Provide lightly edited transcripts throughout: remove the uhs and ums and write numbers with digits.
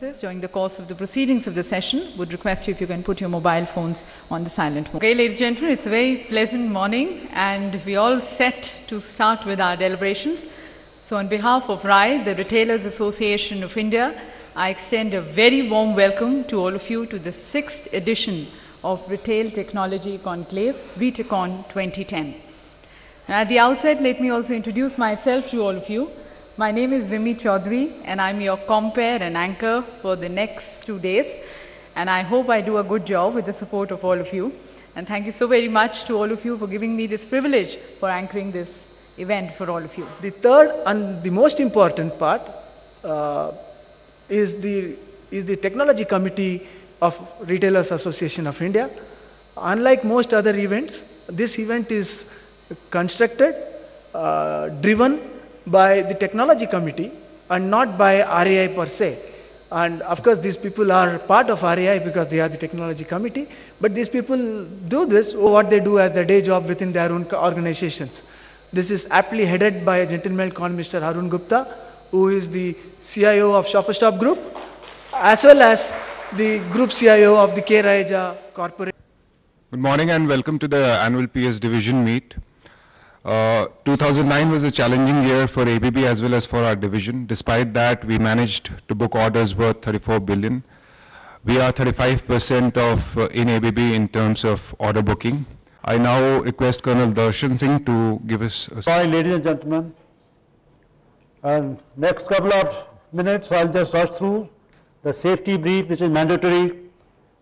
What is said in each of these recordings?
disturbances during the course of the proceedings of the session. Would request you if you can put your mobile phones on the silent mode. Okay, ladies and gentlemen, it's a very pleasant morning and we all set to start with our deliberations. So on behalf of RAI, the Retailers Association of India, I extend a very warm welcome to all of you to the 6th edition of Retail Technology Conclave, RETECON 2010. At the outset, let me also introduce myself to all of you. My name is Vimi Chaudhary and I'm your compere and anchor for the next 2 days. And I hope I do a good job with the support of all of you. And thank you so very much to all of you for giving me this privilege for anchoring this event for all of you. The third and the most important part is the Technology Committee of Retailers Association of India. Unlike most other events, this event is constructed, driven by the Technology Committee and not by RAI per se. And of course, these people are part of RAI because they are the Technology Committee, but these people do this, what they do as their day job within their own organizations. This is aptly headed by a gentleman called Mr. Arun Gupta, who is the CIO of Shopper Stop Group, as well as the Group CIO of the K. Raheja Corporation. Good morning and welcome to the annual PS Division meet. 2009 was a challenging year for ABB as well as for our division. Despite that, we managed to book orders worth 34 billion. We are 35% of in ABB in terms of order booking. I now request Colonel Darshan Singh to give us a... Hi, ladies and gentlemen. And next couple of minutes, I'll just rush through the safety brief, which is mandatory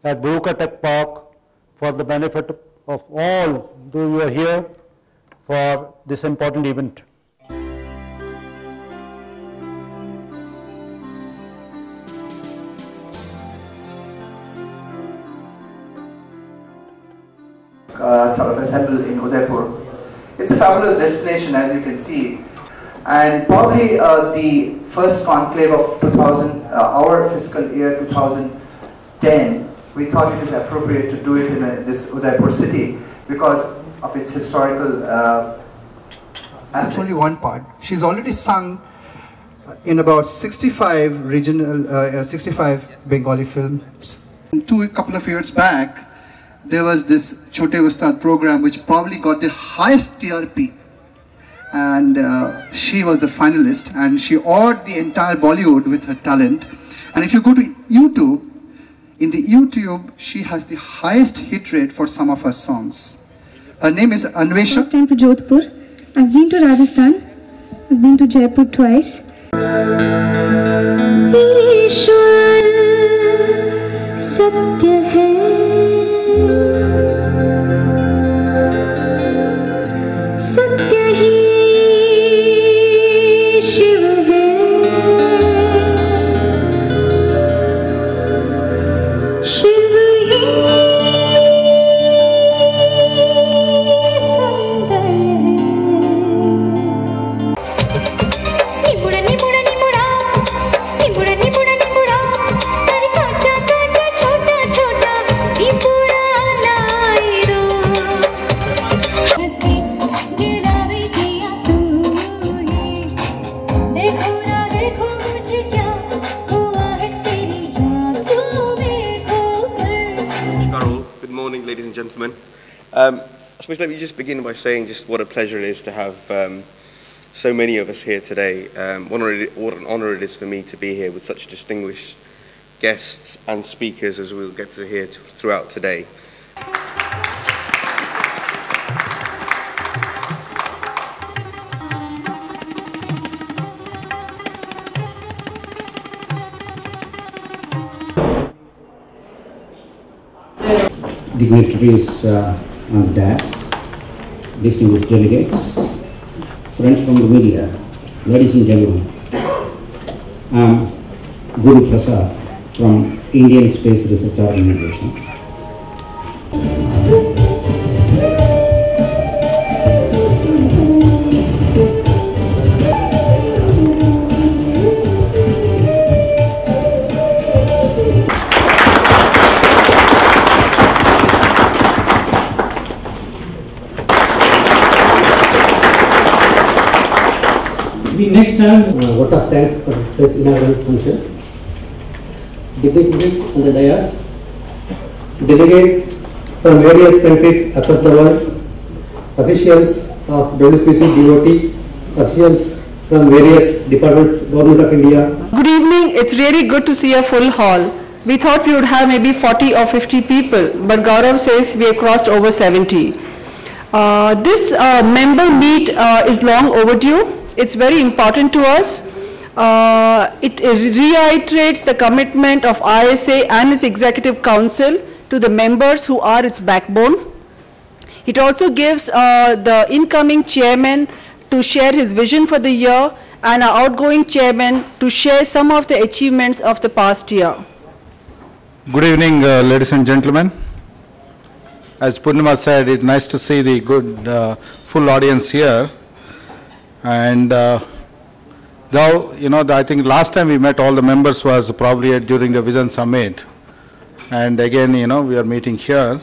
at Boruka Tech Park for the benefit of all those who are here for this important event. Sort of assembled in Udaipur. It's a fabulous destination, as you can see, and probably the first conclave of our fiscal year 2010. We thought it is appropriate to do it in this Udaipur city because of its historical That's only one part. She's already sung in about 65 regional, 65 Bengali films. A couple of years back, there was this Chote Ustad program which probably got the highest TRP, and she was the finalist, and she awed the entire Bollywood with her talent. And if you go to YouTube, in the YouTube, she has the highest hit rate for some of her songs. Her name is Anvesha. First time to Jodhpur. I've been to Rajasthan. I've been to Jaipur twice. Ishwar Satya hai. Satya hi Shiv hai. Shiv hi ladies and gentlemen. I suppose let me just begin by saying just what a pleasure it is to have so many of us here today. What an honor it is for me to be here with such distinguished guests and speakers as we'll get to hear throughout today. Dignitaries on the dais, distinguished delegates, friends from the media, ladies and gentlemen, I'm Guru Prasad from Indian Space Research Organization. The next time, vote of thanks for the first inaugural function. dignitaries on the dais, delegates from various countries across the world, officials of WPC DOT, officials from various departments, Government of India. Good evening. It's really good to see a full hall. We thought we would have maybe 40 or 50 people, but Gaurav says we have crossed over 70. This member meet is long overdue. It's very important to us. It reiterates the commitment of ISA and its Executive Council to the members who are its backbone. It also gives the incoming chairman to share his vision for the year and our outgoing chairman to share some of the achievements of the past year. Good evening, ladies and gentlemen. As Purnima said, it's nice to see the good full audience here. And though, you know, I think last time we met all the members was probably during the Vision Summit. And again, you know, we are meeting here.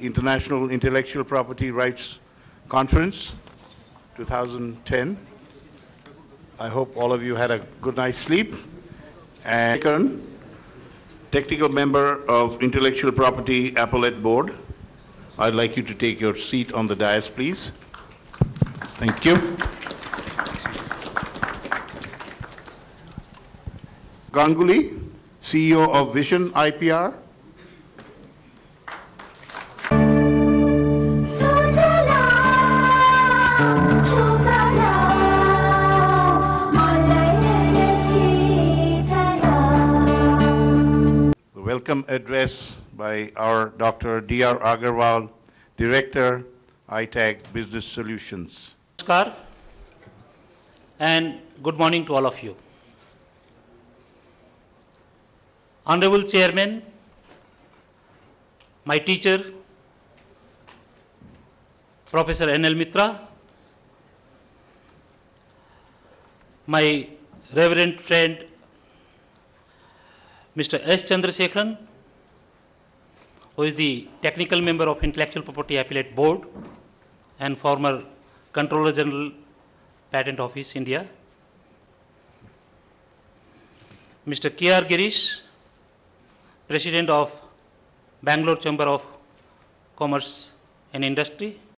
International Intellectual Property Rights Conference 2010. I hope all of you had a good night's sleep. And technical member of Intellectual Property Appellate Board, I'd like you to take your seat on the dais, please. Thank you. Ganguly, CEO of Vision IPR. Welcome address by our Dr. D.R. Agarwal, Director, ITAG Business Solutions. Namaskar and good morning to all of you. Honorable Chairman, my teacher, Professor N.L. Mitra, my reverend friend, Mr. S. Chandrasekharan, who is the technical member of Intellectual Property Appellate Board and former Controller General, Patent Office, India. Mr. K.R. Girish, President of Bangalore Chamber of Commerce and Industry.